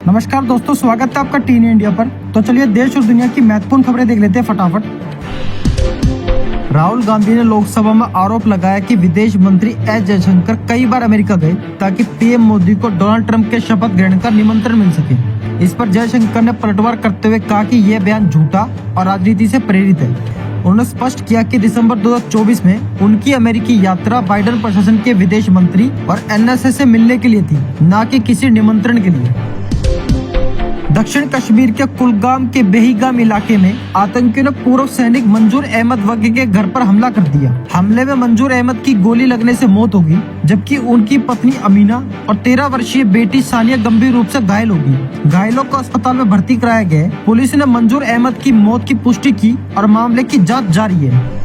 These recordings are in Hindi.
नमस्कार दोस्तों, स्वागत है आपका टीन इंडिया पर। तो चलिए देश और दुनिया की महत्वपूर्ण खबरें देख लेते हैं फटाफट। राहुल गांधी ने लोकसभा में आरोप लगाया कि विदेश मंत्री एस जयशंकर कई बार अमेरिका गए ताकि पीएम मोदी को डोनाल्ड ट्रंप के शपथ ग्रहण का निमंत्रण मिल सके। इस पर जयशंकर ने पलटवार करते हुए कहा कि यह बयान झूठा और राजनीति से प्रेरित है। उन्होंने स्पष्ट किया कि दिसंबर 2024 में उनकी अमेरिकी यात्रा बाइडेन प्रशासन के विदेश मंत्री और एनएसए से मिलने के लिए थी, न कि किसी निमंत्रण के लिए। दक्षिण कश्मीर के कुलगाम के बेहीगाम इलाके में आतंकियों ने पूर्व सैनिक मंजूर अहमद वगी के घर पर हमला कर दिया। हमले में मंजूर अहमद की गोली लगने से मौत होगी, जबकि उनकी पत्नी अमीना और 13 वर्षीय बेटी सानिया गंभीर रूप से घायल होगी। घायलों को अस्पताल में भर्ती कराया गया है। पुलिस ने मंजूर अहमद की मौत की पुष्टि की और मामले की जाँच जारी है।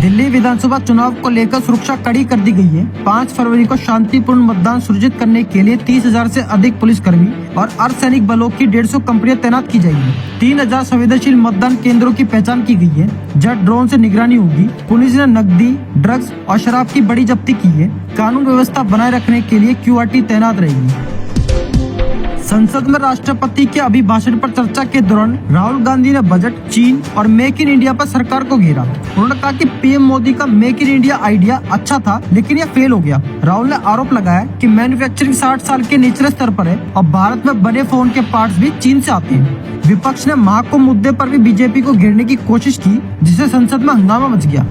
दिल्ली विधानसभा चुनाव को लेकर सुरक्षा कड़ी कर दी गई है। 5 फरवरी को शांतिपूर्ण मतदान सुनिश्चित करने के लिए 30,000 से अधिक पुलिसकर्मी और अर्धसैनिक बलों की 150 कंपनियां तैनात की जाएगी। 3,000 संवेदनशील मतदान केंद्रों की पहचान की गई है, जहां ड्रोन से निगरानी होगी। पुलिस ने नकदी, ड्रग्स और शराब की बड़ी जब्ती की है। कानून व्यवस्था बनाए रखने के लिए QRT तैनात रहेगी। संसद में राष्ट्रपति के अभिभाषण पर चर्चा के दौरान राहुल गांधी ने बजट, चीन और मेक इन इंडिया पर सरकार को घेरा। उन्होंने कहा कि पीएम मोदी का मेक इन इंडिया आइडिया अच्छा था, लेकिन यह फेल हो गया। राहुल ने आरोप लगाया कि मैन्युफैक्चरिंग 60 साल के निचले स्तर पर है और भारत में बने फोन के पार्ट्स भी चीन से आते हैं। विपक्ष ने महाकुंभ मुद्दे पर भी बीजेपी को घेरने की कोशिश की, जिससे संसद में हंगामा मच गया।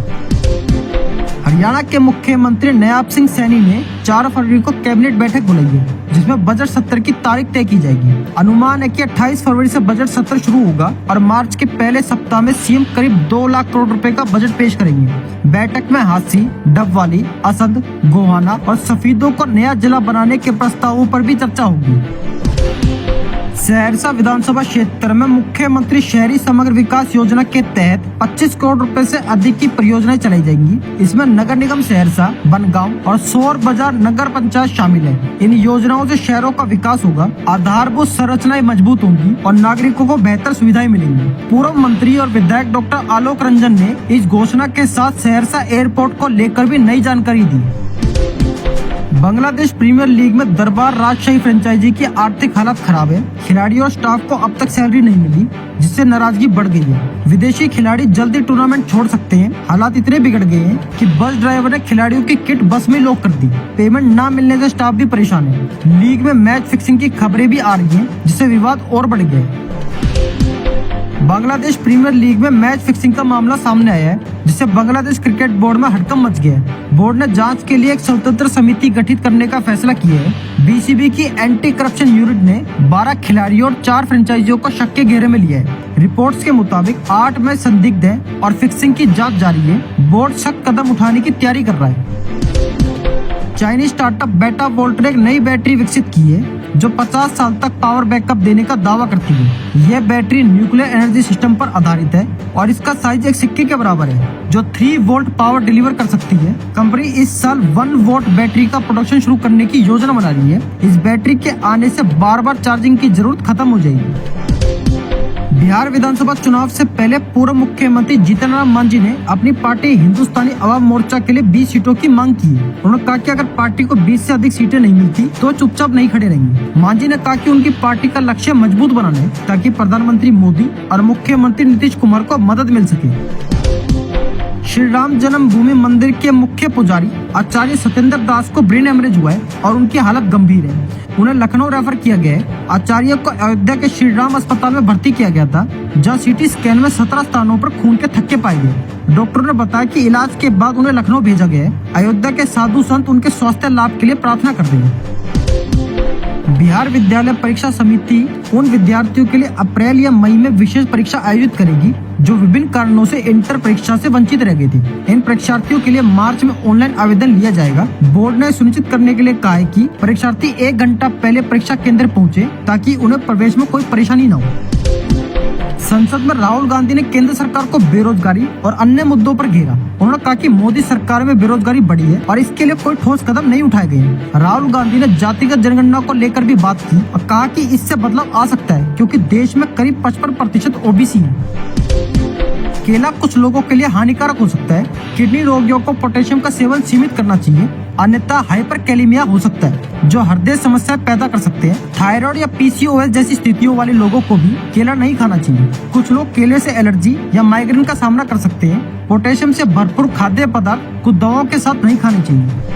हरियाणा के मुख्यमंत्री नयाब सिंह सैनी ने 4 फरवरी को कैबिनेट बैठक बुलाई है, जिसमें बजट सत्र की तारीख तय की जाएगी। अनुमान है कि 28 फरवरी से बजट सत्र शुरू होगा और मार्च के पहले सप्ताह में सीएम करीब 2 लाख करोड़ रुपए का बजट पेश करेंगे। बैठक में हांसी, डबवाली, असंध, गोहाना और सफीदों को नया जिला बनाने के प्रस्तावों पर भी चर्चा होगी। सहरसा विधानसभा क्षेत्र में मुख्यमंत्री शहरी समग्र विकास योजना के तहत 25 करोड़ रुपए से अधिक की परियोजनाएं चलाई जाएंगी। इसमें नगर निगम सहरसा, बनगांव और सौर बाजार नगर पंचायत शामिल है। इन योजनाओं से शहरों का विकास होगा, आधारभूत संरचनाएं मजबूत होंगी और नागरिकों को बेहतर सुविधाएं मिलेंगी। पूर्व मंत्री और विधायक डॉक्टर आलोक रंजन ने इस घोषणा के साथ सहरसा एयरपोर्ट को लेकर भी नई जानकारी दी। बांग्लादेश प्रीमियर लीग में दरबार राजशाही फ्रेंचाइजी की आर्थिक हालत खराब है। खिलाड़ियों और स्टाफ को अब तक सैलरी नहीं मिली, जिससे नाराजगी बढ़ गई है। विदेशी खिलाड़ी जल्दी टूर्नामेंट छोड़ सकते हैं। हालात इतने बिगड़ गए हैं कि बस ड्राइवर ने खिलाड़ियों की किट बस में लॉक कर दी। पेमेंट न मिलने से स्टाफ भी परेशान है। लीग में मैच फिक्सिंग की खबरें भी आ रही है, जिससे विवाद और बढ़ गया है। बांग्लादेश प्रीमियर लीग में मैच फिक्सिंग का मामला सामने आया है, जिससे बांग्लादेश क्रिकेट बोर्ड में हड़कंप मच गया है। बोर्ड ने जांच के लिए एक स्वतंत्र समिति गठित करने का फैसला किया है। BCB की एंटी करप्शन यूनिट ने 12 खिलाड़ियों और 4 फ्रेंचाइजियों को शक के घेरे में लिया है। रिपोर्ट्स के मुताबिक 8 मैच संदिग्ध है और फिक्सिंग की जाँच जारी है। बोर्ड सख्त कदम उठाने की तैयारी कर रहा है। चाइनीज स्टार्टअप बेटा वोल्ट ने एक नई बैटरी विकसित की है, जो 50 साल तक पावर बैकअप देने का दावा करती है। यह बैटरी न्यूक्लियर एनर्जी सिस्टम पर आधारित है और इसका साइज एक सिक्के के बराबर है, जो 3 वोल्ट पावर डिलीवर कर सकती है। कंपनी इस साल 1 वोल्ट बैटरी का प्रोडक्शन शुरू करने की योजना बना रही है। इस बैटरी के आने से बार-बार चार्जिंग की जरूरत खत्म हो जाएगी। बिहार विधानसभा चुनाव से पहले पूर्व मुख्यमंत्री जीतन राम मांझी ने अपनी पार्टी हिंदुस्तानी अवाम मोर्चा के लिए 20 सीटों की मांग की है। उन्होंने कहा कि अगर पार्टी को 20 से अधिक सीटें नहीं मिलती तो चुपचाप नहीं खड़े रहेंगे। मांझी ने कहा कि उनकी पार्टी का लक्ष्य मजबूत बनाना है, ताकि प्रधानमंत्री मोदी और मुख्यमंत्री नीतीश कुमार को मदद मिल सके। श्री राम जन्मभूमि मंदिर के मुख्य पुजारी आचार्य सत्येंद्र दास को ब्रेन हेमरेज हुआ है और उनकी हालत गंभीर है। उन्हें लखनऊ रेफर किया गया है। आचार्य को अयोध्या के श्री राम अस्पताल में भर्ती किया गया था, जहां CT स्कैन में 17 स्थानों पर खून के थक्के पाए गए। डॉक्टरों ने बताया कि इलाज के बाद उन्हें लखनऊ भेजा गया है। अयोध्या के साधु संत उनके स्वास्थ्य लाभ के लिए प्रार्थना कर रहे हैं। बिहार विद्यालय परीक्षा समिति उन विद्यार्थियों के लिए अप्रैल या मई में विशेष परीक्षा आयोजित करेगी जो विभिन्न कारणों से इंटर परीक्षा से वंचित रह गए थे। इन परीक्षार्थियों के लिए मार्च में ऑनलाइन आवेदन लिया जाएगा। बोर्ड ने सुनिश्चित करने के लिए कहा है कि परीक्षार्थी 1 घंटा पहले परीक्षा केंद्र पहुंचे, ताकि उन्हें प्रवेश में कोई परेशानी न हो। संसद में राहुल गांधी ने केंद्र सरकार को बेरोजगारी और अन्य मुद्दों पर घेरा। उन्होंने कहा कि मोदी सरकार में बेरोजगारी बढ़ी है और इसके लिए कोई ठोस कदम नहीं उठाए गए। राहुल गांधी ने जातिगत जनगणना को लेकर भी बात की और कहा कि इससे बदलाव आ सकता है, क्योंकि देश में करीब 55% OBC है। केला कुछ लोगों के लिए हानिकारक हो सकता है। किडनी रोगियों को पोटेशियम का सेवन सीमित करना चाहिए। अन्यथा हाइपरकैलेमिया हो सकता है जो हृदय समस्या पैदा कर सकते हैं। थायराइड या पीसीओएस जैसी स्थितियों वाले लोगों को भी केला नहीं खाना चाहिए। कुछ लोग केले से एलर्जी या माइग्रेन का सामना कर सकते हैं। पोटेशियम से भरपूर खाद्य पदार्थ कुछ दवाओं के साथ नहीं खाने चाहिए।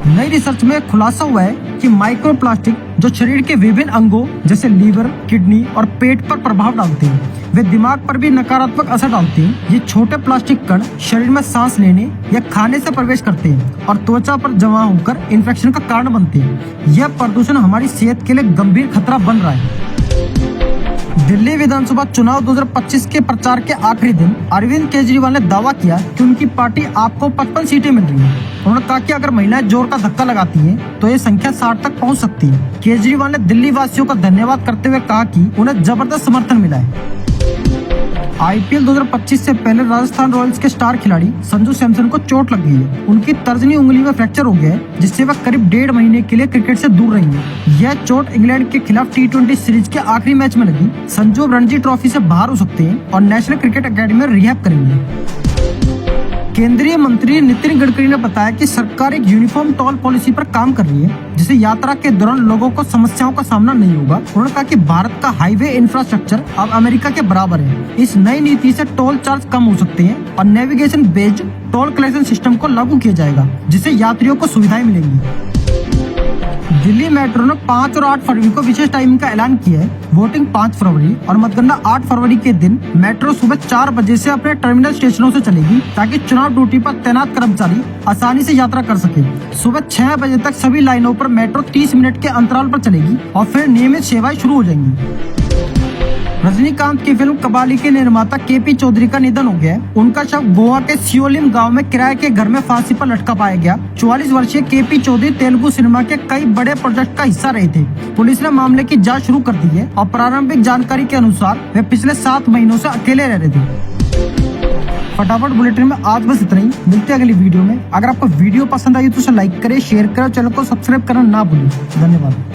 नई रिसर्च में खुलासा हुआ है कि माइक्रोप्लास्टिक जो शरीर के विभिन्न अंगों जैसे लीवर, किडनी और पेट पर प्रभाव डालते हैं, वे दिमाग पर भी नकारात्मक असर डालते हैं। ये छोटे प्लास्टिक कण शरीर में सांस लेने या खाने से प्रवेश करते हैं और त्वचा पर जमा होकर इन्फेक्शन का कारण बनते हैं। यह प्रदूषण हमारी सेहत के लिए गंभीर खतरा बन रहा है। दिल्ली विधानसभा चुनाव 2025 के प्रचार के आखिरी दिन अरविंद केजरीवाल ने दावा किया कि उनकी पार्टी आपको 55 सीटें मिल रही हैं। उन्होंने कहा कि अगर महिलाएं जोर का धक्का लगाती हैं, तो ये संख्या 60 तक पहुंच सकती है। केजरीवाल ने दिल्ली वासियों का धन्यवाद करते हुए कहा कि उन्हें जबरदस्त समर्थन मिला है। आईपीएल 2025 से पहले राजस्थान रॉयल्स के स्टार खिलाड़ी संजू सैमसन को चोट लग गई है। उनकी तर्जनी उंगली में फ्रैक्चर हो गया है, जिससे वह करीब 1.5 महीने के लिए क्रिकेट से दूर रहेंगे। यह चोट इंग्लैंड के खिलाफ T20 सीरीज के आखिरी मैच में लगी। संजू अब रणजी ट्रॉफी से बाहर हो सकते हैं और नेशनल क्रिकेट अकेडमी में रिहैब करेंगे। केंद्रीय मंत्री नितिन गडकरी ने बताया कि सरकार एक यूनिफॉर्म टोल पॉलिसी पर काम कर रही है, जिससे यात्रा के दौरान लोगों को समस्याओं का सामना नहीं होगा। उन्होंने कहा कि भारत का हाईवे इंफ्रास्ट्रक्चर अब अमेरिका के बराबर है। इस नई नीति से टोल चार्ज कम हो सकते हैं और navigation based toll collection system को लागू किया जाएगा, जिससे यात्रियों को सुविधाएं मिलेंगी। दिल्ली मेट्रो ने 5 और 8 फरवरी को विशेष टाइमिंग का ऐलान किया है। वोटिंग 5 फरवरी और मतगणना 8 फरवरी के दिन मेट्रो सुबह 4 बजे से अपने टर्मिनल स्टेशनों से चलेगी, ताकि चुनाव ड्यूटी पर तैनात कर्मचारी आसानी से यात्रा कर सके। सुबह 6 बजे तक सभी लाइनों पर मेट्रो 30 मिनट के अंतराल पर चलेगी और फिर नियमित सेवाएं शुरू हो जाएंगी। रजनीकांत की फिल्म कबाली के निर्माता केपी चौधरी का निधन हो गया है। उनका शव गोवा के सियोलिम गांव में किराए के घर में फांसी पर लटका पाया गया। 44 वर्षीय केपी चौधरी तेलुगु सिनेमा के कई बड़े प्रोजेक्ट का हिस्सा रहे थे। पुलिस ने मामले की जांच शुरू कर दी है और प्रारंभिक जानकारी के अनुसार वे पिछले 7 महीनों से अकेले रह रहे थे। फटाफट बुलेटिन में आज बस इतना ही। मिलते हैं अगली वीडियो में। अगर आपको वीडियो पसंद आई तो उसे लाइक करें, शेयर करें, चैनल को सब्सक्राइब करना ना भूलें। धन्यवाद।